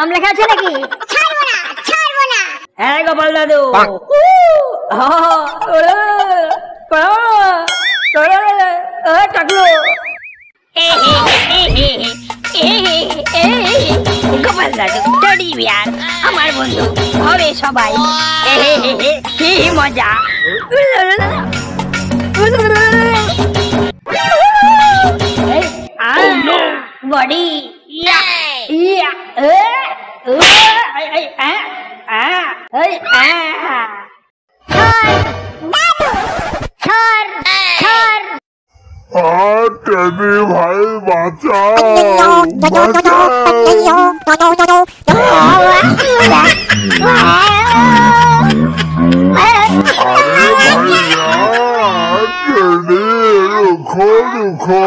নাম লেখা আছে নাকি? ছাড়বো না। হ্যাঁ গোপাল দাদু। টাকলো গোপাল দাদু টেডি বিয়ার আমার বন্ধু ঘরে সবাই কি মজা। বডি টেডি ভাই বাঁচাও বাঁচাও। আরে ভাইয়া টেডি রুখো রুখো।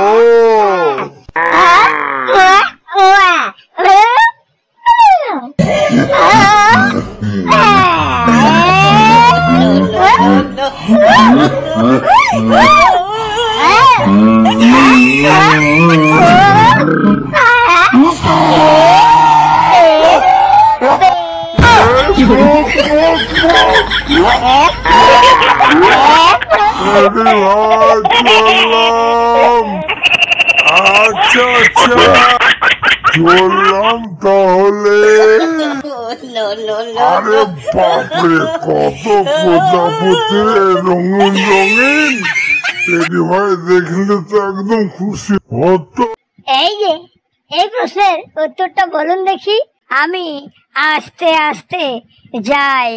আচ্ছা আচ্ছা চললাম তাহলে। আরে বাপরে কত প্রজাপতি রঙিন রঙিন। টেডি ভাই দেখলে তো একদম খুশি হতো। এই যে এই প্রশ্নের উত্তরটা বলুন দেখি। আমি আস্তে আস্তে যাই।